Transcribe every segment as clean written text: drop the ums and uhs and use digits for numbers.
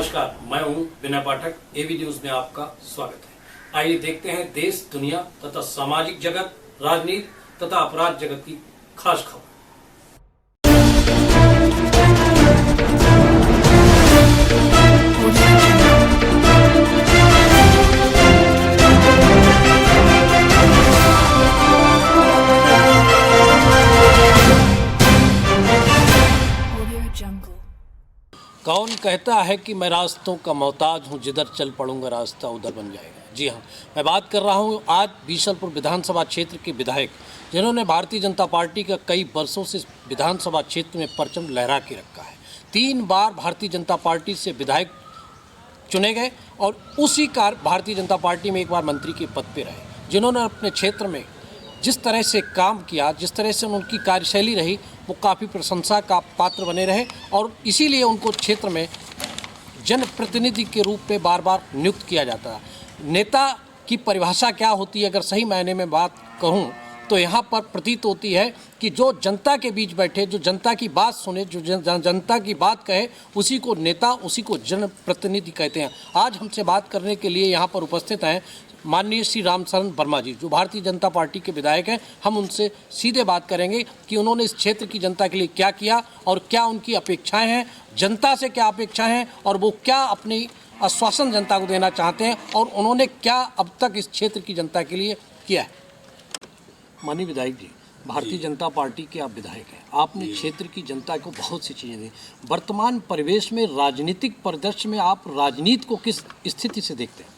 नमस्कार, मैं हूं विनय पाठक। एबी न्यूज में आपका स्वागत है। आइए देखते हैं देश, दुनिया तथा सामाजिक जगत, राजनीति तथा अपराध जगत की खास खबर। कौन कहता है कि मैं रास्तों का मोहताज हूं, जिधर चल पड़ूंगा रास्ता उधर बन जाएगा। जी हाँ, मैं बात कर रहा हूं आज बीसलपुर विधानसभा क्षेत्र के विधायक, जिन्होंने भारतीय जनता पार्टी का कई वर्षों से विधानसभा क्षेत्र में परचम लहरा के रखा है। 3 बार भारतीय जनता पार्टी से विधायक चुने गए और उसी कार भारतीय जनता पार्टी में एक बार मंत्री के पद पर रहे, जिन्होंने अपने क्षेत्र में जिस तरह से काम किया, जिस तरह से उनकी कार्यशैली रही, वो काफ़ी प्रशंसा का पात्र बने रहे और इसीलिए उनको क्षेत्र में जनप्रतिनिधि के रूप में बार बार नियुक्त किया जाता है। नेता की परिभाषा क्या होती है, अगर सही मायने में बात कहूँ तो यहाँ पर प्रतीत होती है कि जो जनता के बीच बैठे, जो जनता की बात सुने, जो जनता की बात कहे, उसी को नेता, उसी को जनप्रतिनिधि कहते हैं। आज हमसे बात करने के लिए यहाँ पर उपस्थित हैं माननीय श्री रामशरण वर्मा जी, जो भारतीय जनता पार्टी के विधायक हैं। हम उनसे सीधे बात करेंगे कि उन्होंने इस क्षेत्र की जनता के लिए क्या किया और क्या उनकी अपेक्षाएं हैं, जनता से क्या अपेक्षाएं हैं और वो क्या अपनी आश्वासन जनता को देना चाहते हैं और उन्होंने क्या अब तक इस क्षेत्र की जनता के लिए किया है। माननीय विधायक जी, भारतीय जनता पार्टी के आप विधायक हैं, आपने क्षेत्र की जनता को बहुत सी चीज़ें दी। वर्तमान परिवेश में, राजनीतिक परिदृश्य में आप राजनीति को किस स्थिति से देखते हैं?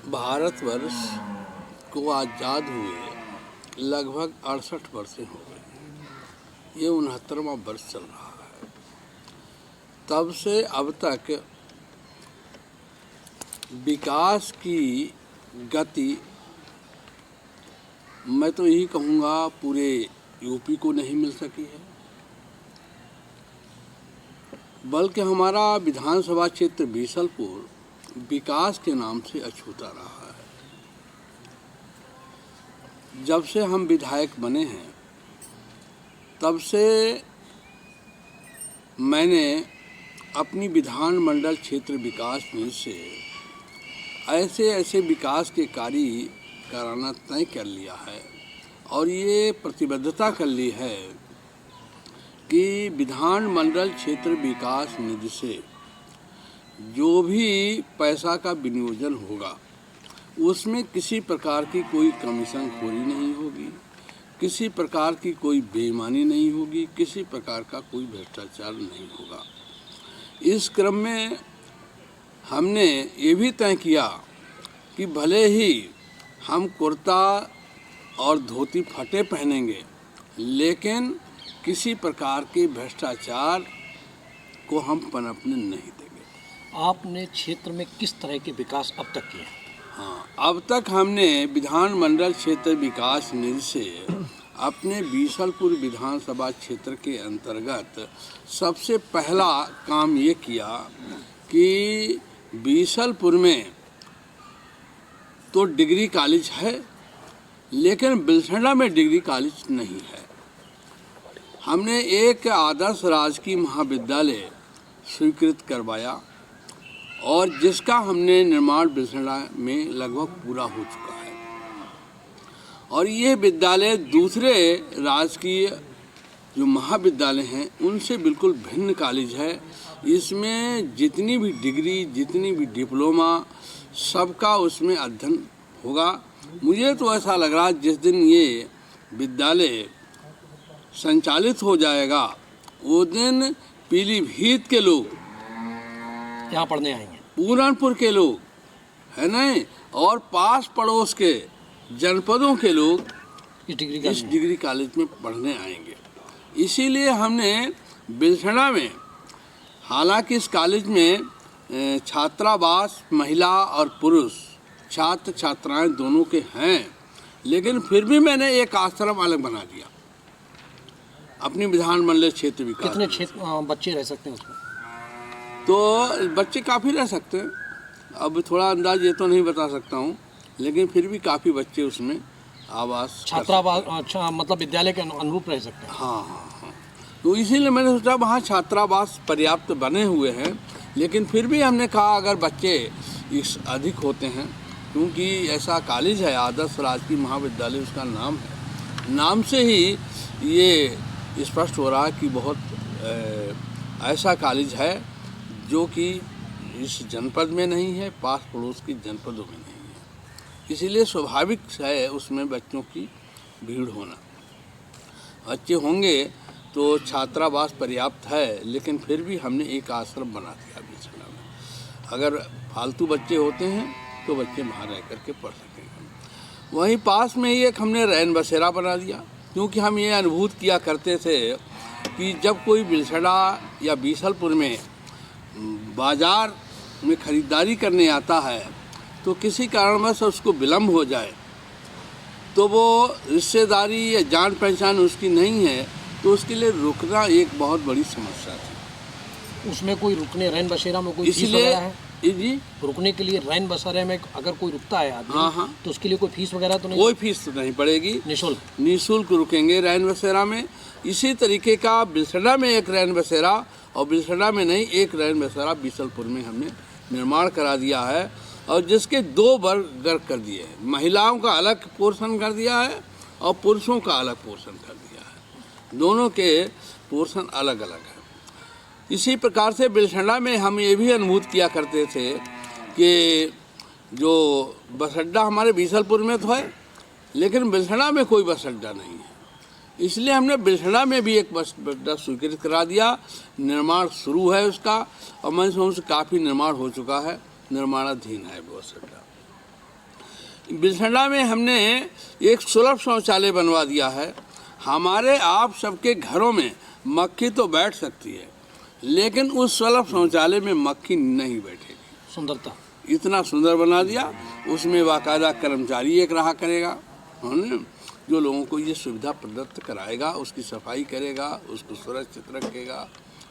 भारतवर्ष को आज़ाद हुए लगभग 68 वर्ष हो गए। ये 69वां वर्ष चल रहा है। तब से अब तक विकास की गति, मैं तो यही कहूँगा, पूरे यूपी को नहीं मिल सकी है, बल्कि हमारा विधानसभा क्षेत्र बीसलपुर विकास के नाम से अछूता रहा है। जब से हम विधायक बने हैं तब से मैंने अपनी विधानमंडल क्षेत्र विकास में से ऐसे विकास के कार्य कराना तय कर लिया है और ये प्रतिबद्धता कर ली है कि विधानमंडल क्षेत्र विकास निधि से जो भी पैसा का विनियोजन होगा उसमें किसी प्रकार की कोई कमीशनखोरी नहीं होगी, किसी प्रकार की कोई बेईमानी नहीं होगी, किसी प्रकार का कोई भ्रष्टाचार नहीं होगा। इस क्रम में हमने ये भी तय किया कि भले ही हम कुर्ता और धोती फटे पहनेंगे, लेकिन किसी प्रकार के भ्रष्टाचार को हम पनपने नहीं देंगे। आपने क्षेत्र में किस तरह के विकास अब तक किए? हाँ, अब तक हमने विधानमंडल क्षेत्र विकास निधि से अपने बीसलपुर विधानसभा क्षेत्र के अंतर्गत सबसे पहला काम ये किया कि बीसलपुर में तो डिग्री कॉलेज है, लेकिन बिलसंडा में डिग्री कॉलेज नहीं है। हमने एक आदर्श राजकीय महाविद्यालय स्वीकृत करवाया और जिसका हमने निर्माण बिलसंडा में लगभग पूरा हो चुका है। और ये विद्यालय दूसरे राजकीय जो महाविद्यालय हैं उनसे बिल्कुल भिन्न कॉलेज है। इसमें जितनी भी डिग्री, जितनी भी डिप्लोमा, सबका उसमें अध्ययन होगा। मुझे तो ऐसा लग रहा है जिस दिन ये विद्यालय संचालित हो जाएगा वो दिन पीलीभीत के लोग यहाँ पढ़ने आएंगे, पूरनपुर के लोग है नहीं, और पास पड़ोस के जनपदों के लोग इस डिग्री कॉलेज में पढ़ने आएंगे। इसीलिए हमने बिलसंडा में, हालांकि इस कॉलेज में छात्रावास महिला और पुरुष छात्र छात्राएं दोनों के हैं, लेकिन फिर भी मैंने एक आश्रम अलग बना दिया अपनी विधानमंडल क्षेत्र विकास। कितने बच्चे रह सकते हैं उसमें? तो बच्चे काफ़ी रह सकते हैं। अब थोड़ा अंदाज ये तो नहीं बता सकता हूँ, लेकिन फिर भी काफ़ी बच्चे उसमें आवास, छात्रावास, अच्छा, मतलब विद्यालय के अनुरूप रह सकते हैं। हाँ हाँ हाँ। तो इसीलिए मैंने सोचा वहाँ छात्रावास पर्याप्त बने हुए हैं, लेकिन फिर भी हमने कहा अगर बच्चे इस अधिक होते हैं, क्योंकि ऐसा कॉलेज है आदर्श राजकीय महाविद्यालय उसका नाम है, नाम से ही ये स्पष्ट हो रहा है कि बहुत ऐसा कॉलेज है जो कि इस जनपद में नहीं है, पास पड़ोस की जनपदों में नहीं है, इसीलिए स्वाभाविक है उसमें बच्चों की भीड़ होना। बच्चे होंगे तो छात्रावास पर्याप्त है, लेकिन फिर भी हमने एक आश्रम बना दिया बिछड़ा में। अगर फालतू बच्चे होते हैं तो बच्चे वहाँ रह करके पढ़ सकेंगे। वहीं पास में ही एक हमने रैन बसेरा बना दिया, क्योंकि हम ये अनुभूत किया करते थे कि जब कोई बिलसड़ा या बीसलपुर में बाज़ार में ख़रीदारी करने आता है तो किसी कारणवश उसको विलम्ब हो जाए, तो वो रिश्तेदारी या जान पहचान उसकी नहीं है, तो उसके लिए रुकना एक बहुत बड़ी समस्या थी। उसमें कोई रुकने रैन बसेरा में कोई फीस वगैरह है? जी, रुकने के लिए रैन बसेरे में अगर कोई रुकता है आदमी, हाँ, तो उसके लिए कोई फीस वगैरह तो नहीं? कोई फीस तो नहीं पड़ेगी, निःशुल्क रुकेंगे रैन बसेरा में। इसी तरीके का बिलसड़ा में एक रैन बसेरा, और बिलसड़ा में नहीं एक रैन बसेरा बीसलपुर में हमने निर्माण करा दिया है, और जिसके 2 वर्ग कर दिए हैं। महिलाओं का अलग पोर्शन कर दिया है और पुरुषों का अलग पोर्शन कर दिया है, दोनों के पोर्शन अलग अलग है। इसी प्रकार से बिलसड़ा में हम ये भी अनुभूत किया करते थे कि जो बस अड्डा हमारे बीसलपुर में तो है, लेकिन बिलसड़ा में कोई बस अड्डा नहीं है, इसलिए हमने बिलसड़ा में भी एक बस अड्डा स्वीकृत करा दिया। निर्माण शुरू है उसका, और मैं समझ से काफ़ी निर्माण हो चुका है, निर्माणाधीन है बस अड्डा। बिलसड़ा में हमने एक सुलभ शौचालय बनवा दिया है। हमारे आप सबके घरों में मक्खी तो बैठ सकती है, लेकिन उस सुलभ शौचालय में मक्खी नहीं बैठेगी। सुंदरता इतना सुंदर बना दिया, उसमें बाकायदा कर्मचारी एक रहा करेगा, जो लोगों को ये सुविधा प्रदत्त कराएगा, उसकी सफाई करेगा, उसको सुरक्षित रखेगा,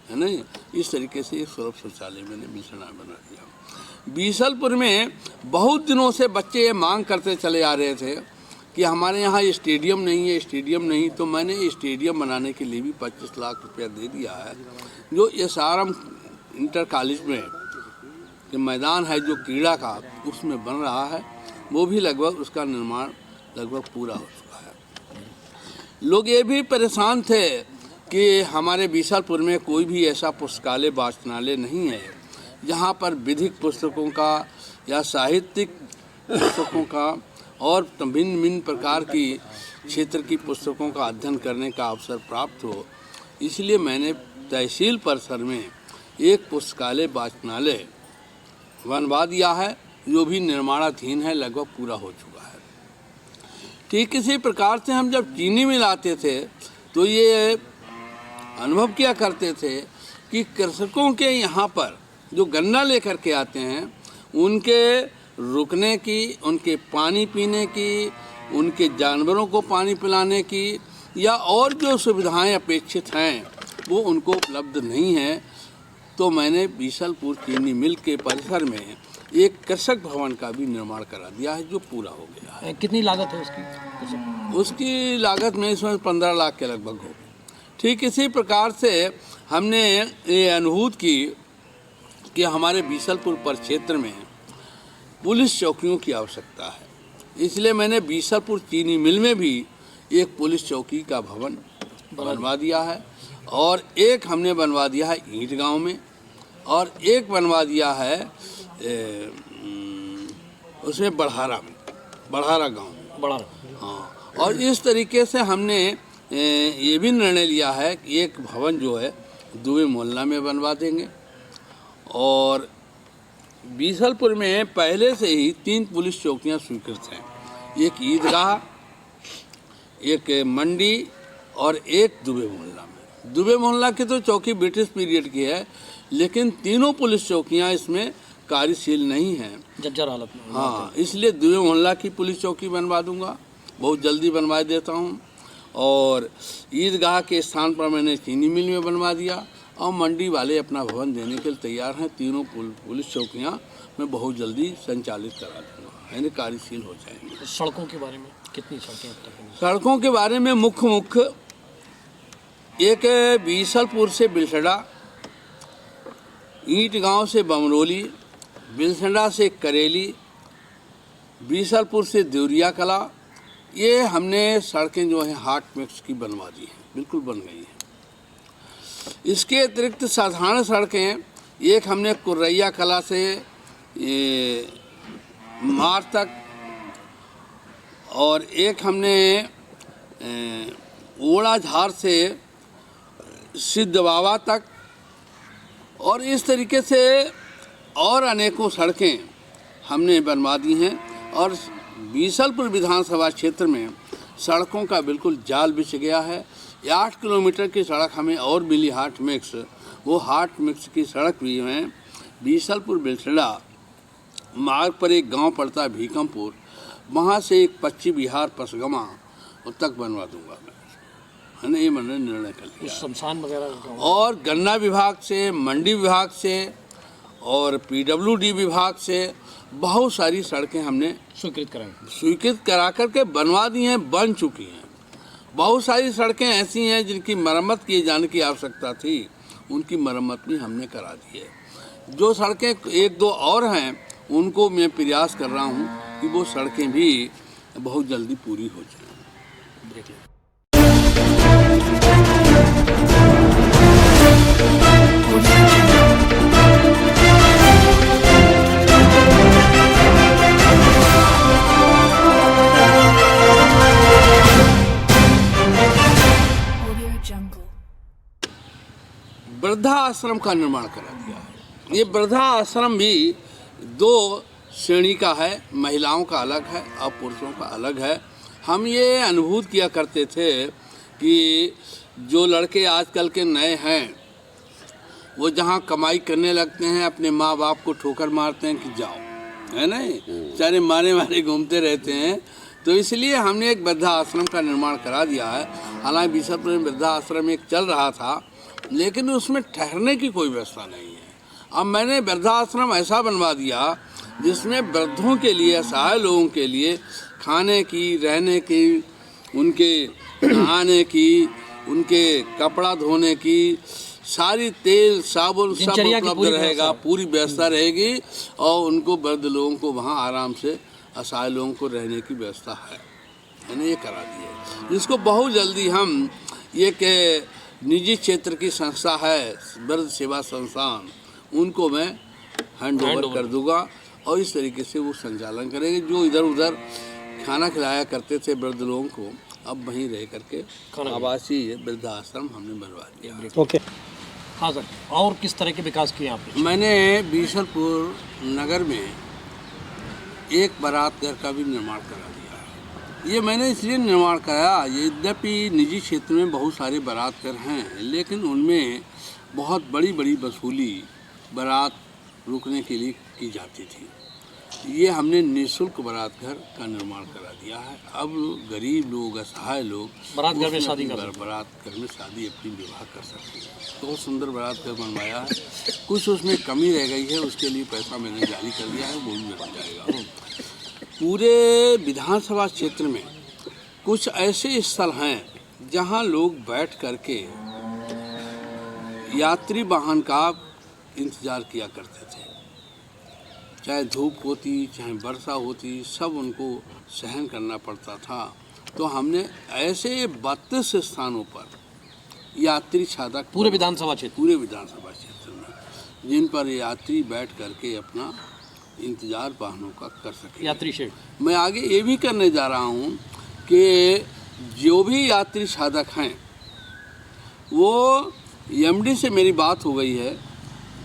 है ना। इस तरीके से एक सुलभ शौचालय मैंने बिलसड़ा बना दिया। बीसलपुर में बहुत दिनों से बच्चे ये मांग करते चले आ रहे थे कि हमारे यहाँ स्टेडियम नहीं है, स्टेडियम नहीं, तो मैंने स्टेडियम बनाने के लिए भी 25 लाख रुपया दे दिया है। जो SRM इंटर कॉलेज में जो मैदान है जो क्रीड़ा का, उसमें बन रहा है, वो भी लगभग उसका निर्माण लगभग पूरा हो चुका है। लोग ये भी परेशान थे कि हमारे बीसलपुर में कोई भी ऐसा पुस्तकालय वाचनालय नहीं है जहाँ पर विधिक पुस्तकों का या साहित्यिक पुस्तकों का और भिन्न भिन्न प्रकार की क्षेत्र की पुस्तकों का अध्ययन करने का अवसर प्राप्त हो। इसलिए मैंने तहसील परिसर में एक पुस्तकालय वाचनालय बनवा दिया है, जो भी निर्माणाधीन है, लगभग पूरा हो चुका है। ठीक इसी प्रकार से हम जब चीनी मिलाते थे तो ये अनुभव किया करते थे कि कृषकों के यहाँ पर जो गन्ना लेकर के आते हैं, उनके रुकने की, उनके पानी पीने की, उनके जानवरों को पानी पिलाने की या और जो सुविधाएं अपेक्षित हैं वो उनको उपलब्ध नहीं है। तो मैंने बीसलपुर चीनी मिल के परिसर में एक कृषक भवन का भी निर्माण करा दिया है, जो पूरा हो गया है। कितनी लागत है उसकी? उसकी लागत में इसमें 15 लाख के लगभग होगी। ठीक इसी प्रकार से हमने ये अनुभूत की कि हमारे बीसलपुर परिक्षेत्र में पुलिस चौकियों की आवश्यकता है, इसलिए मैंने बीसलपुर चीनी मिल में भी एक पुलिस चौकी का भवन बनवा दिया है, और एक हमने बनवा दिया है ईंट गांव में, और एक बनवा दिया है उसमें बढ़ारा गांव में। हाँ, और इस तरीके से हमने ये भी निर्णय लिया है कि एक भवन जो है दुबे मोहल्ला में बनवा देंगे, और बीसलपुर में पहले से ही 3 पुलिस चौकियां स्वीकृत हैं, एक ईदगाह, एक मंडी और एक दुबे मोहल्ला में। दुबे मोहल्ला की तो चौकी ब्रिटिश पीरियड की है, लेकिन तीनों पुलिस चौकियां इसमें कार्यशील नहीं हैं, जर्जर हालत में। हाँ, इसलिए दुबे मोहल्ला की पुलिस चौकी बनवा दूंगा, बहुत जल्दी बनवा देता हूँ। और ईदगाह के स्थान पर मैंने चीनी मिल में बनवा दिया, और मंडी वाले अपना भवन देने के लिए तैयार हैं। तीनों पुलिस चौकियां मैं बहुत जल्दी संचालित करा दूँगा, यानी कार्यशील हो जाएंगी। सड़कों के बारे में कितनी सड़कें अब तक हैं? सड़कों के बारे में मुख्य एक बीसलपुर से बिलसड़ा, ईंट गांव से बमरोली, बिलसड़ा से करेली, बीसलपुर से देवरिया कला, ये हमने सड़कें जो हैं हाट मिक्स की बनवा दी हैं, बिल्कुल बन गई हैं। इसके अतिरिक्त साधारण सड़कें एक हमने कुर्रैया कला से मार तक, और एक हमने ओड़ा झार से सिद्धवावा तक, और इस तरीके से और अनेकों सड़कें हमने बनवा दी हैं। और बीसलपुर विधानसभा क्षेत्र में सड़कों का बिल्कुल जाल बिछ गया है। 8 किलोमीटर की सड़क हमें और मिली हाट मिक्स, वो हाट मिक्स की सड़क भी है। बीसलपुर बिलसड़ा मार्ग पर एक गांव पड़ता है भीकमपुर, वहाँ से एक पश्चिम बिहार पसगमा तक बनवा दूंगा मैं, है ना, ये मैंने निर्णय कर लिया। शमशान वगैरह और गन्ना विभाग से, मंडी विभाग से और PWD विभाग से बहुत सारी सड़कें हमने स्वीकृत करा करके बनवा दी हैं, बन चुकी हैं। बहुत सारी सड़कें ऐसी हैं जिनकी मरम्मत किए जाने की आवश्यकता थी, उनकी मरम्मत भी हमने करा दी है। जो सड़कें एक दो और हैं उनको मैं प्रयास कर रहा हूं कि वो सड़कें भी बहुत जल्दी पूरी हो जाएं। वृद्धा आश्रम का निर्माण करा दिया है। ये वृद्धा आश्रम भी 2 श्रेणी का है, महिलाओं का अलग है और पुरुषों का अलग है। हम ये अनुभूत किया करते थे कि जो लड़के आजकल के नए हैं वो जहाँ कमाई करने लगते हैं अपने माँ बाप को ठोकर मारते हैं कि जाओ, है ना, बेचारे मारे मारे घूमते रहते हैं। तो इसलिए हमने एक वृद्धा आश्रम का निर्माण करा दिया है। हालांकि बीसलपुर में वृद्धा आश्रम एक चल रहा था, लेकिन उसमें ठहरने की कोई व्यवस्था नहीं है। अब मैंने वृद्धाश्रम ऐसा बनवा दिया जिसमें वृद्धों के लिए, असहाय लोगों के लिए खाने की, रहने की, उनके नहाने की, उनके कपड़ा धोने की, सारी तेल साबुन सब उपलब्ध रहेगा, पूरी व्यवस्था रहेगी। और उनको वृद्ध लोगों को वहाँ आराम से, असहाय लोगों को रहने की व्यवस्था है, मैंने ये करा दी है। जिसको बहुत जल्दी हम एक निजी क्षेत्र की संस्था है वृद्ध सेवा संस्थान, उनको मैं हैंड ओवर कर दूंगा और इस तरीके से वो संचालन करेंगे। जो इधर उधर खाना खिलाया करते थे वृद्ध लोगों को, अब वहीं रह करके आवासीय वृद्धाश्रम हमने बनवा दिया। ओके, हाँ सर, और किस तरह के विकास किए आपने? मैंने बीसलपुर नगर में एक बारात घर का भी निर्माण करा दिया। ये मैंने इसलिए निर्माण कराया, यद्यपि निजी क्षेत्र में बहुत सारे बारात घर हैं, लेकिन उनमें बहुत बड़ी बड़ी वसूली बारात रुकने के लिए की जाती थी। ये हमने निःशुल्क बारात घर का निर्माण करा दिया है। अब गरीब लोग, असहाय लोग बारात घर में शादी अपनी विवाह कर सकते हैं। बहुत सुंदर बारात घर बनवाया है। कुछ उसमें कमी रह गई है, उसके लिए पैसा मैंने जारी कर दिया है, वो भी बन जाएगा। पूरे विधानसभा क्षेत्र में कुछ ऐसे स्थल हैं जहां लोग बैठ करके यात्री वाहन का इंतज़ार किया करते थे। चाहे धूप होती, चाहे वर्षा होती, सब उनको सहन करना पड़ता था। तो हमने ऐसे 32 स्थानों पर यात्री छाता पूरे विधानसभा क्षेत्र में, जिन पर यात्री बैठ करके अपना इंतजार वाहनों का कर सके। यात्री शेड मैं आगे ये भी करने जा रहा हूँ कि जो भी यात्री साधक हैं, वो MD से मेरी बात हो गई है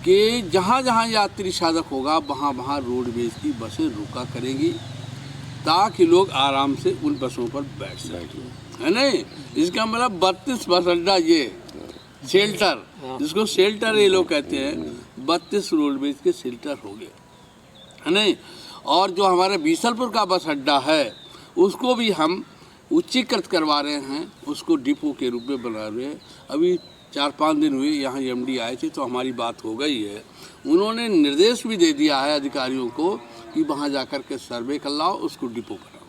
कि जहाँ जहाँ यात्री साधक होगा वहाँ वहाँ रोडवेज की बसें रुका करेंगी, ताकि लोग आराम से उन बसों पर बैठ सकें, है नहीं। इसका मतलब 32 बस अड्डा, ये शेल्टर, जिसको शेल्टर ये लोग कहते हैं, 32 रोडवेज के शेल्टर हो गए, है नहीं। और जो हमारे बीसलपुर का बस अड्डा है उसको भी हम उच्चीकृत करवा रहे हैं, उसको डिपो के रूप में बना रहे हैं। अभी 4-5 दिन हुए यहाँ MD आए थे तो हमारी बात हो गई है। उन्होंने निर्देश भी दे दिया है अधिकारियों को कि वहाँ जाकर के सर्वे कर लाओ, उसको डिपो बनाओ।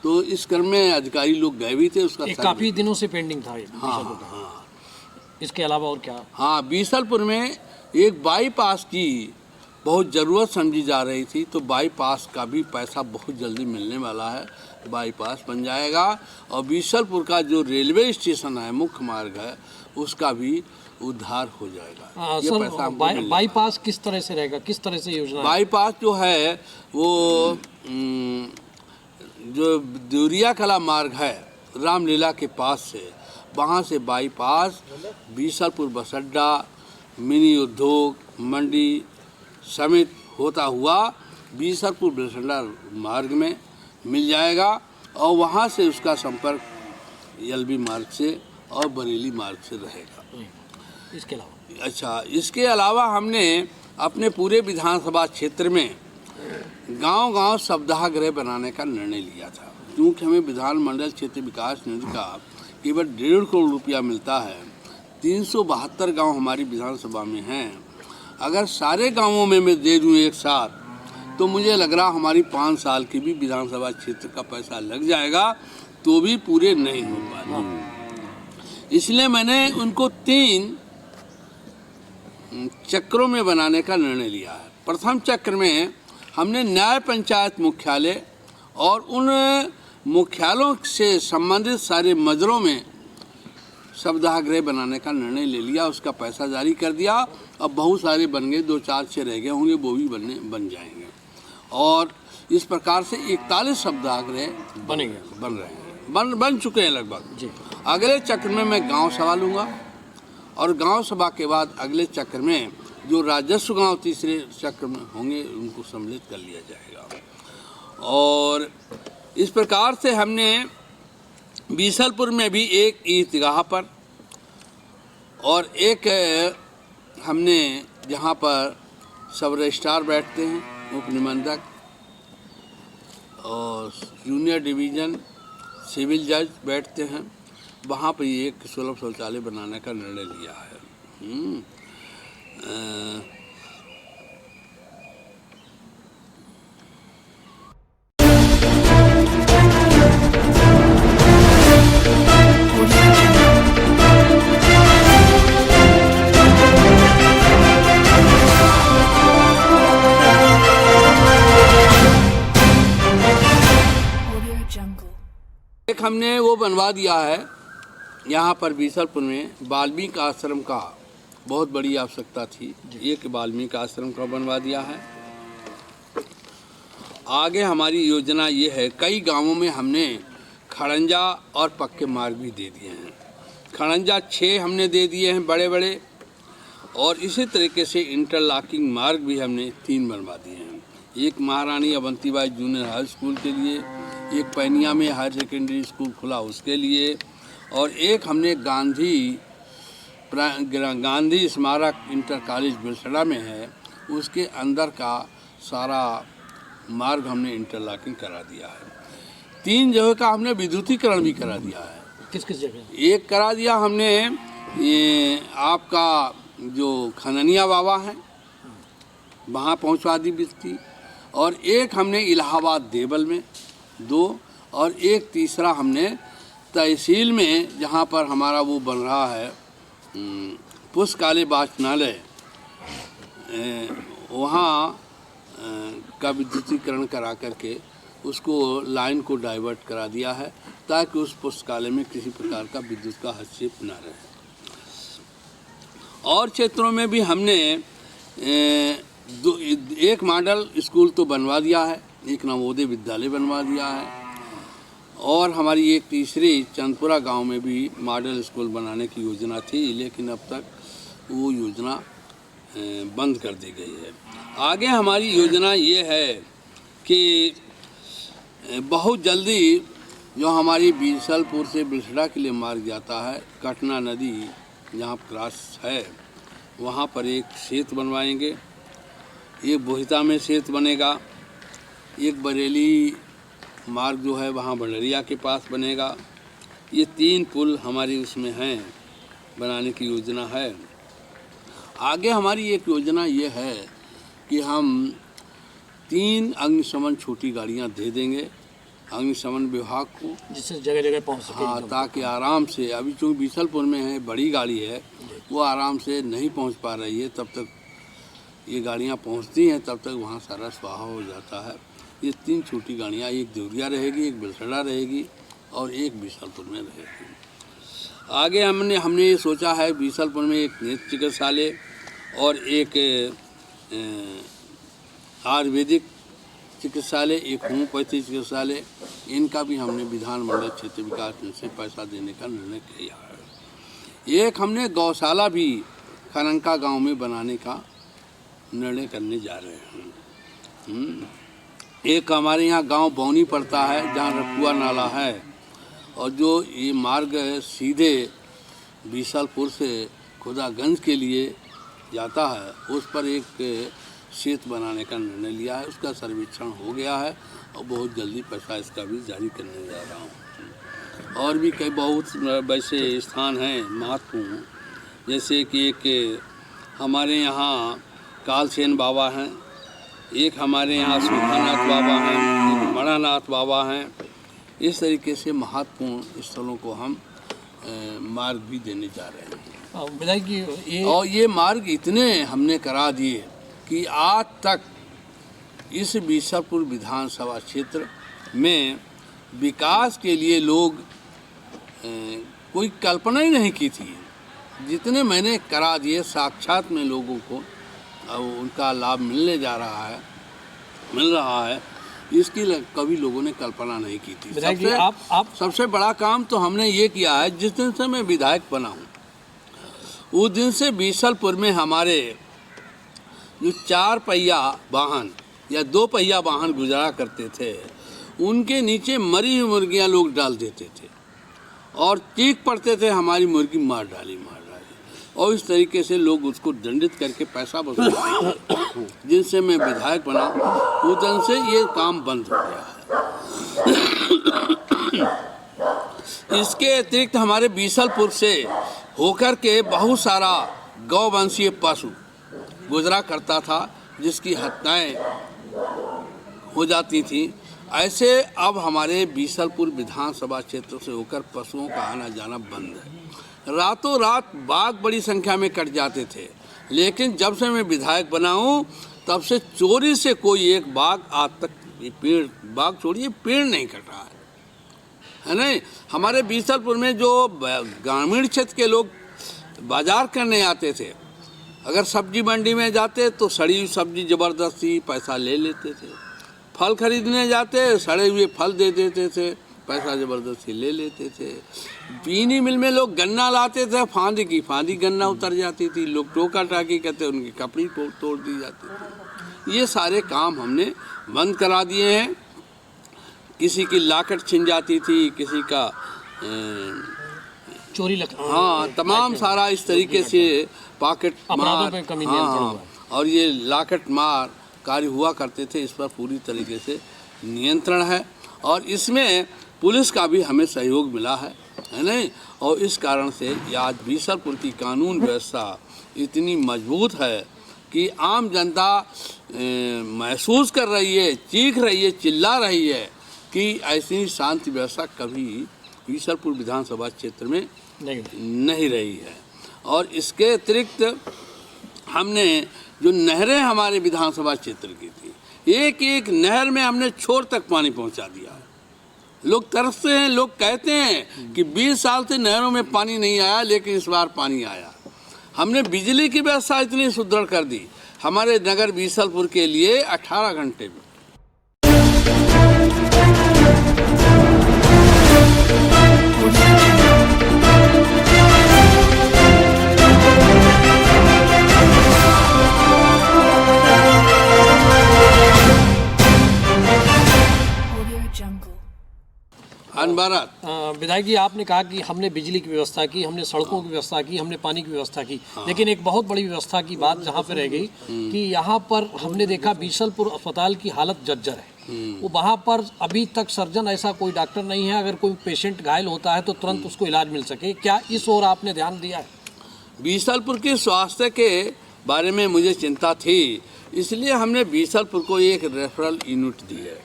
तो इस क्रम में अधिकारी लोग गए भी थे उसका ये सर्वे। काफ़ी दिनों से पेंडिंग था ये हाँ बीसलपुर का। हाँ इसके अलावा और क्या? हाँ, बीसलपुर में एक बाईपास की बहुत ज़रूरत समझी जा रही थी, तो बाईपास का भी पैसा बहुत जल्दी मिलने वाला है। बाईपास बन जाएगा और बीसलपुर का जो रेलवे स्टेशन है, मुख्य मार्ग है, उसका भी उद्धार हो जाएगा। ये सर, पैसा हमको मिल बाईपास किस तरह से रहेगा, किस तरह से योजना है? बाईपास जो है वो जो देवरिया कला मार्ग है रामलीला के पास से, वहाँ से बाईपास बीसलपुर बस अड्डा, मिनी उद्योग मंडी समेत होता हुआ बीसलपुर बस अड्डा मार्ग में मिल जाएगा और वहाँ से उसका संपर्क एलबी मार्ग से और बरेली मार्ग से रहेगा। इसके अलावा अच्छा, इसके अलावा हमने अपने पूरे विधानसभा क्षेत्र में गांव-गांव सप्ताह गृह बनाने का निर्णय लिया था, क्योंकि हमें विधानमंडल क्षेत्र विकास निधि का केवल 1.5 करोड़ रुपया मिलता है। 372 गांव हमारी विधानसभा में हैं। अगर सारे गांवों में मैं दे दूं एक साथ, तो मुझे लग रहा हमारी 5 साल की भी विधानसभा क्षेत्र का पैसा लग जाएगा, तो भी पूरे नहीं हो पाए। इसलिए मैंने उनको 3 चक्रों में बनाने का निर्णय लिया है। प्रथम चक्र में हमने न्याय पंचायत मुख्यालय और उन मुख्यालयों से संबंधित सारे मजरों में सप्ताह गृह बनाने का निर्णय ले लिया, उसका पैसा जारी कर दिया। अब बहुत सारे बन गए, 2 4 6 रह गए होंगे, वो भी बन जाएंगे और इस प्रकार से 41 सप्ताह गृह बन रहे हैं, बन चुके हैं लगभग जी। अगले चक्र में मैं गांव सभा लूँगा और गांव सभा के बाद अगले चक्र में जो राजस्व गांव तीसरे चक्र में होंगे उनको सम्मिलित कर लिया जाएगा। और इस प्रकार से हमने बीसलपुर में भी एक ईदगाह पर और एक हमने जहां पर सब रजिस्ट्रार बैठते हैं, उप निबंधक और जूनियर डिवीज़न सिविल जज बैठते हैं, वहाँ पर एक सुलभ शौचालय बनाने का निर्णय लिया है। एक हमने वो बनवा दिया है यहाँ पर बीसलपुर में, वाल्मीकि आश्रम का बहुत बड़ी आवश्यकता थी, एक वाल्मीकि आश्रम का बनवा दिया है। आगे हमारी योजना ये है, कई गांवों में हमने खड़ंजा और पक्के मार्ग भी दे दिए हैं। खड़ंजा 6 हमने दे दिए हैं बड़े बड़े, और इसी तरीके से इंटरलॉकिंग मार्ग भी हमने 3 बनवा दिए हैं। एक महारानी अवंतीबाई जूनियर हाई स्कूल के लिए, एक पैनिया में हायर सेकेंडरी स्कूल खुला उसके लिए, और एक हमने गांधी स्मारक इंटर कॉलेज बिलसड़ा में है, उसके अंदर का सारा मार्ग हमने इंटरलॉकिंग करा दिया है। 3 जगह का हमने विद्युतीकरण भी करा दिया है। किस किस जगह? एक करा दिया हमने ये आपका जो खननिया बाबा है वहाँ पहुँचवा दी बिजली, और एक हमने इलाहाबाद देवल में 2, और एक तीसरा हमने तहसील में जहाँ पर हमारा वो बन रहा है पुस्तकालय वाचनालय, वहाँ का विद्युतीकरण करा करके उसको लाइन को डाइवर्ट करा दिया है, ताकि उस पुस्तकालय में किसी प्रकार का विद्युत का हस्तक्षेप न रहे। और क्षेत्रों में भी हमने एक मॉडल स्कूल तो बनवा दिया है, एक नवोदय विद्यालय बनवा दिया है, और हमारी एक तीसरी चंदपुरा गांव में भी मॉडल स्कूल बनाने की योजना थी, लेकिन अब तक वो योजना बंद कर दी गई है। आगे हमारी योजना ये है कि बहुत जल्दी जो हमारी बीसलपुर से बिलसड़ा के लिए मार्ग जाता है, कटना नदी जहाँ क्रॉस है वहाँ पर एक सेतु बनवाएंगे, एक बोहिता में सेतु बनेगा, एक बरेली मार्ग जो है वहाँ भंडरिया के पास बनेगा। ये 3 पुल हमारी उसमें हैं, बनाने की योजना है। आगे हमारी एक योजना ये है कि हम 3 अग्निशमन छोटी गाड़ियाँ दे देंगे अग्निशमन विभाग को, जिससे जगह जगह पहुंच सके। हाँ, ताकि आराम से, अभी चूँकि बीसलपुर में है, बड़ी गाड़ी है, वो आराम से नहीं पहुंच पा रही है। तब तक ये गाड़ियां पहुंचती हैं, तब तक वहाँ सारा स्वाहा हो जाता है। ये 3 छोटी गाड़ियां, एक देवरिया रहेगी, एक बिलसड़ा रहेगी और एक बीसलपुर में रहेगी। आगे हमने ये सोचा है बीसलपुर में एक नेत्र चिकित्सालय और एक आयुर्वेदिक चिकित्सालय, एक होम्योपैथी चिकित्सालय, इनका भी हमने विधानमंडल क्षेत्र विकास निधि से पैसा देने का निर्णय किया है। एक हमने गौशाला भी खरंका गांव में बनाने का निर्णय करने जा रहे हैं। एक हमारे यहाँ गांव बौनी पड़ता है, जहाँ रकुआ नाला है, और जो ये मार्ग है सीधे बीसलपुर से खुदागंज के लिए जाता है, उस पर एक सेतु बनाने का निर्णय लिया है। उसका सर्वेक्षण हो गया है और बहुत जल्दी पैसा इसका भी जारी करने जा रहा हूँ। और भी कई बहुत वैसे स्थान हैं महत्वपूर्ण, जैसे कि एक हमारे यहाँ कालसेन बाबा हैं, एक हमारे यहाँ सुखानाथ बाबा हैं, एक मणानाथ बाबा हैं। इस तरीके से महत्वपूर्ण स्थलों को हम मार्ग भी देने जा रहे हैं। विधायक जी, और ये मार्ग इतने हमने करा दिए कि आज तक इस बीसलपुर विधानसभा क्षेत्र में विकास के लिए लोग कोई कल्पना ही नहीं की थी। जितने मैंने करा दिए, साक्षात में लोगों को उनका लाभ मिल रहा है। इसकी कभी लोगों ने कल्पना नहीं की थी। सबसे बड़ा काम तो हमने ये किया है, जिस दिन से मैं विधायक बना हूँ उस दिन से बीसलपुर में हमारे जो 4 पहिया वाहन या 2 पहिया वाहन गुजरा करते थे, उनके नीचे मरी हुई मुर्गियाँ लोग डाल देते थे और चीख पड़ते थे, हमारी मुर्गी मार डाली। और इस तरीके से लोग उसको दंडित करके पैसा वसूलते थे। जिनसे मैं विधायक बना उस दिन से ये काम बंद हो गया है। इसके अतिरिक्त हमारे बीसलपुर से होकर के बहुत सारा गौवंशीय पशु गुजरा करता था, जिसकी हत्याएं हो जाती थी। ऐसे अब हमारे बीसलपुर विधानसभा क्षेत्र से होकर पशुओं का आना जाना बंद है। रातों रात बाघ बड़ी संख्या में कट जाते थे, लेकिन जब से मैं विधायक बना हूँ तब से चोरी से कोई एक बाघ आज तक, बाघ छोड़िए पेड़ नहीं कटा है नहीं। हमारे बीसलपुर में जो ग्रामीण क्षेत्र के लोग बाजार करने आते थे, अगर सब्जी मंडी में जाते तो सड़ी हुई सब्जी ज़बरदस्ती पैसा ले लेते थे। फल खरीदने जाते, सड़े हुए फल दे देते थे, पैसा ज़बरदस्ती ले लेते थे। चीनी मिल में लोग गन्ना लाते थे, फांदी की फांदी गन्ना उतर जाती थी, लोग टोका टाकी कहते, उनकी कपड़ी तोड़ दी जाती थी। ये सारे काम हमने बंद करा दिए हैं। किसी की लाकट छिन जाती थी, किसी का चोरी हाँ, तमाम सारा इस तरीके से पॉकेट मार, हाँ, और ये लाकट मार कार्य हुआ करते थे। इस पर पूरी तरीके से नियंत्रण है और इसमें पुलिस का भी हमें सहयोग मिला है नहीं। और इस कारण से आज बीसलपुर की कानून व्यवस्था इतनी मजबूत है कि आम जनता महसूस कर रही है, चीख रही है, चिल्ला रही है कि ऐसी शांति व्यवस्था कभी बीसलपुर विधानसभा क्षेत्र में नहीं रही है। और इसके अतिरिक्त हमने जो नहरें हमारे विधानसभा क्षेत्र की थी, एक एक नहर में हमने छोर तक पानी पहुंचा दिया है। लोग तरसते हैं, लोग कहते हैं कि 20 साल से नहरों में पानी नहीं आया, लेकिन इस बार पानी आया। हमने बिजली की व्यवस्था इतनी सुदृढ़ कर दी हमारे नगर बीसलपुर के लिए 18 घंटे में। विधायक जी, आपने कहा कि हमने बिजली की व्यवस्था की, हमने सड़कों की व्यवस्था की, हमने पानी की व्यवस्था की, लेकिन एक बहुत बड़ी व्यवस्था की बात जहाँ पे रह गई कि यहाँ पर हमने देखा बीसलपुर अस्पताल की हालत जर्जर है। वो वहाँ पर अभी तक सर्जन ऐसा कोई डॉक्टर नहीं है, अगर कोई पेशेंट घायल होता है तो तुरंत उसको इलाज मिल सके। क्या इस ओर आपने ध्यान दिया है? बीसलपुर के स्वास्थ्य के बारे में मुझे चिंता थी, इसलिए हमने बीसलपुर को एक रेफरल यूनिट दी है,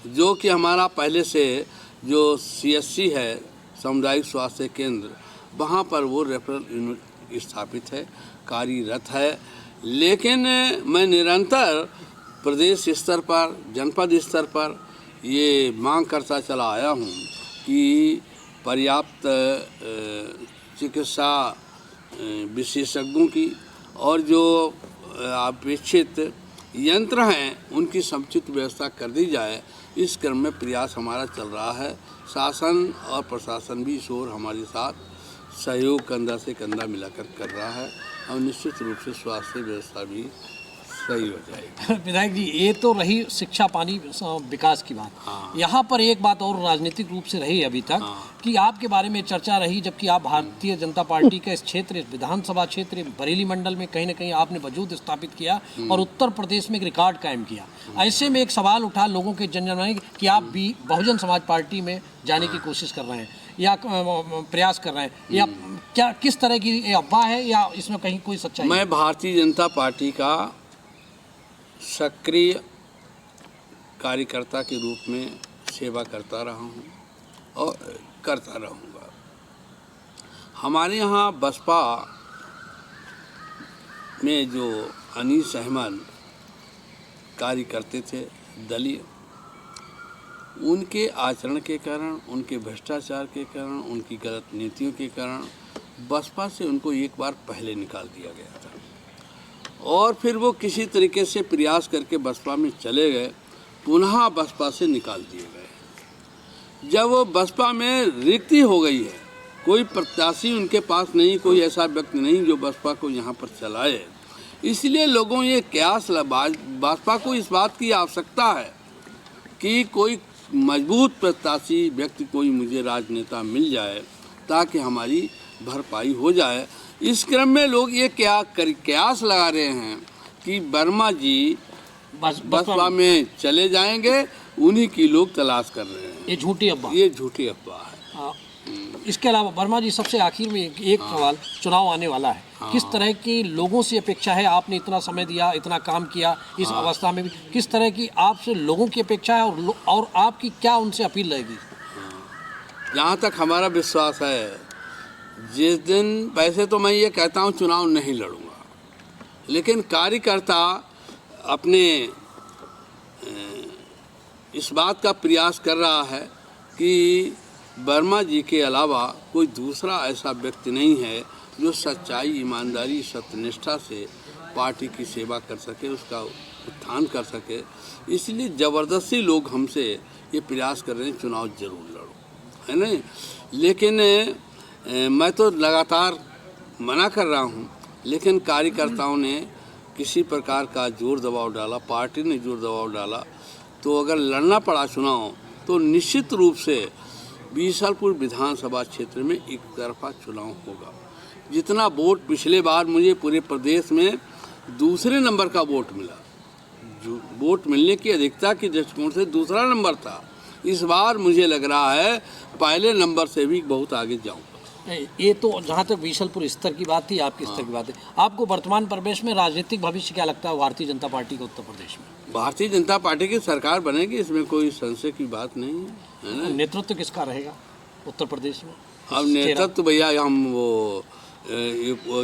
जो कि हमारा पहले से जो CSC है, सामुदायिक स्वास्थ्य केंद्र, वहाँ पर वो रेफरल यूनिट स्थापित है, कार्यरत है। लेकिन मैं निरंतर प्रदेश स्तर पर, जनपद स्तर पर ये मांग करता चला आया हूँ कि पर्याप्त चिकित्सा विशेषज्ञों की और जो अपेक्षित यंत्र हैं उनकी समुचित व्यवस्था कर दी जाए। इस क्रम में प्रयास हमारा चल रहा है। शासन और प्रशासन भी इस ओर हमारे साथ सहयोग कंधा से कंधा मिलाकर कर रहा है और निश्चित रूप से स्वास्थ्य व्यवस्था भी सही हो जाएगी। विधायक जी, ये तो रही शिक्षा पानी विकास की बात। हाँ। यहाँ पर एक बात और राजनीतिक रूप से रही अभी तक कि आपके बारे में चर्चा रही, जबकि आप भारतीय जनता पार्टी का इस क्षेत्र, इस विधानसभा क्षेत्र बरेली मंडल में कहीं ना कहीं आपने वजूद स्थापित किया और उत्तर प्रदेश में एक रिकॉर्ड कायम किया। ऐसे में एक सवाल उठा लोगों के जन में कि आप भी बहुजन समाज पार्टी में जाने की कोशिश कर रहे हैं या प्रयास कर रहे हैं, या क्या किस तरह की अफवाह है या इसमें कहीं कोई सच्चाई? मैं भारतीय जनता पार्टी का सक्रिय कार्यकर्ता के रूप में सेवा करता रहा हूँ और करता रहूँगा। हमारे यहाँ बसपा में जो अनीस अहमद कार्य करते थे दलीय, उनके आचरण के कारण, उनके भ्रष्टाचार के कारण, उनकी गलत नीतियों के कारण बसपा से उनको एक बार पहले निकाल दिया गया था और फिर वो किसी तरीके से प्रयास करके बसपा में चले गए, पुनः बसपा से निकाल दिए गए। जब वो बसपा में रिक्ति हो गई है, कोई प्रत्याशी उनके पास नहीं, कोई ऐसा व्यक्ति नहीं जो बसपा को यहाँ पर चलाए, इसलिए लोगों ये कयास बसपा को इस बात की आवश्यकता है कि कोई मजबूत प्रत्याशी व्यक्ति, कोई मुझे राजनेता मिल जाए ताकि हमारी भरपाई हो जाए। इस क्रम में लोग ये कयास लगा रहे हैं कि वर्मा जी बसपा में चले जाएंगे, उन्हीं की लोग तलाश कर रहे हैं। ये झूठी अफवाह, ये झूठी अफवाह है। इसके अलावा वर्मा जी, सबसे आखिर में एक सवाल, चुनाव आने वाला है, किस तरह की लोगों से अपेक्षा है? आपने इतना समय दिया, इतना काम किया, इस अवस्था में भी किस तरह की आपसे लोगों की अपेक्षा है और आपकी क्या उनसे अपील रहेगी? जहाँ तक हमारा विश्वास है, जिस दिन, वैसे तो मैं ये कहता हूँ चुनाव नहीं लड़ूंगा, लेकिन कार्यकर्ता अपने इस बात का प्रयास कर रहा है कि वर्मा जी के अलावा कोई दूसरा ऐसा व्यक्ति नहीं है जो सच्चाई, ईमानदारी, सत्यनिष्ठा से पार्टी की सेवा कर सके, उसका उत्थान कर सके। इसलिए ज़बरदस्ती लोग हमसे ये प्रयास कर रहे हैं चुनाव जरूर लड़ो, है नहीं। लेकिन मैं तो लगातार मना कर रहा हूँ, लेकिन कार्यकर्ताओं ने किसी प्रकार का जोर दबाव डाला, पार्टी ने जोर दबाव डाला, तो अगर लड़ना पड़ा चुनाव तो निश्चित रूप से बीसलपुर विधानसभा क्षेत्र में एक तरफा चुनाव होगा। जितना वोट पिछले बार मुझे पूरे प्रदेश में दूसरे नंबर का वोट मिला, जो वोट मिलने की अधिकता के दृष्टिकोण से दूसरा नंबर था, इस बार मुझे लग रहा है पहले नंबर से भी बहुत आगे जाऊंगा। ये तो जहाँ तक बीसलपुर स्तर की बात थी, आपके स्तर की बात है, आपको वर्तमान परिवेश में राजनीतिक भविष्य क्या लगता है भारतीय जनता पार्टी का उत्तर प्रदेश में? भारतीय जनता पार्टी की सरकार बनेगी, इसमें कोई संशय की बात नहीं है ना। नेतृत्व किसका रहेगा उत्तर प्रदेश में? अब नेतृत्व भैया हम वो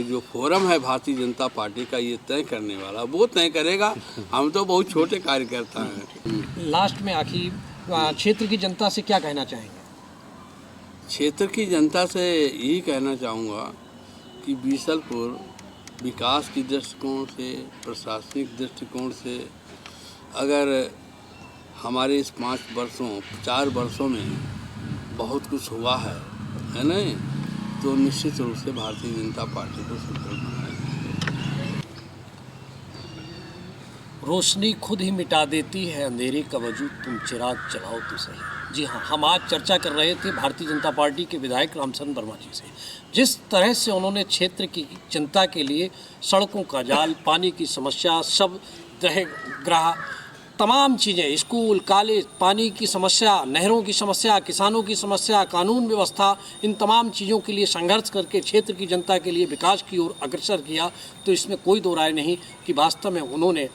जो फोरम है भारतीय जनता पार्टी का, ये तय करने वाला, वो तय करेगा। हम तो बहुत छोटे कार्यकर्ता हैं। लास्ट में आखिर क्षेत्र की जनता से क्या कहना चाहेंगे? क्षेत्र की जनता से यही कहना चाहूँगा कि बीसलपुर विकास की दृष्टिकोण से, प्रशासनिक दृष्टिकोण से, अगर हमारे इस 4 वर्षों में बहुत कुछ हुआ है ना, तो निश्चित रूप से भारतीय जनता पार्टी को सफल बनाएगी। रोशनी खुद ही मिटा देती है अंधेरे का वजूद, तुम चिराग जलाओ तो सही। जी हाँ, हम आज चर्चा कर रहे थे भारतीय जनता पार्टी के विधायक रामचंद्र वर्मा जी से। जिस तरह से उन्होंने क्षेत्र की जनता के लिए सड़कों का जाल, पानी की समस्या, सब ग्राह, तमाम चीज़ें, स्कूल, कॉलेज, पानी की समस्या, नहरों की समस्या, किसानों की समस्या, कानून व्यवस्था, इन तमाम चीज़ों के लिए संघर्ष करके क्षेत्र की जनता के लिए विकास की ओर अग्रसर किया, तो इसमें कोई दो राय नहीं कि वास्तव में उन्होंने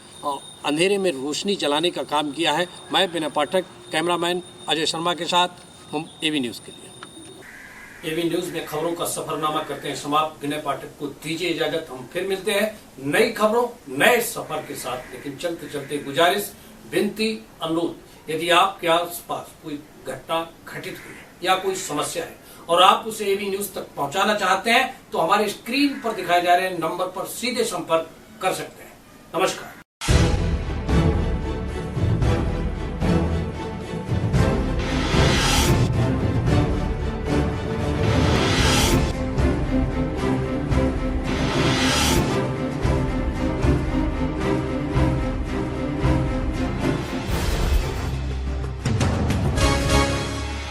अंधेरे में रोशनी जलाने का काम किया है। मैं विनय पाठक, कैमरामैन अजय शर्मा के साथ, हम एवी न्यूज़ के लिए। एवी न्यूज़ में खबरों का सफरनामा करते हैं समाप्त। विनय पाठक को दीजिए इजाजत। हम फिर मिलते हैं नई खबरों, नए सफर के साथ। लेकिन चलते चलते गुजारिश, विनती, अनुरोध, यदि आपके आसपास कोई घटना घटित हुई या कोई समस्या है और आप उसे एवी न्यूज़ तक पहुंचाना चाहते हैं, तो हमारे स्क्रीन पर दिखाए जा रहे नंबर पर सीधे संपर्क कर सकते हैं। नमस्कार।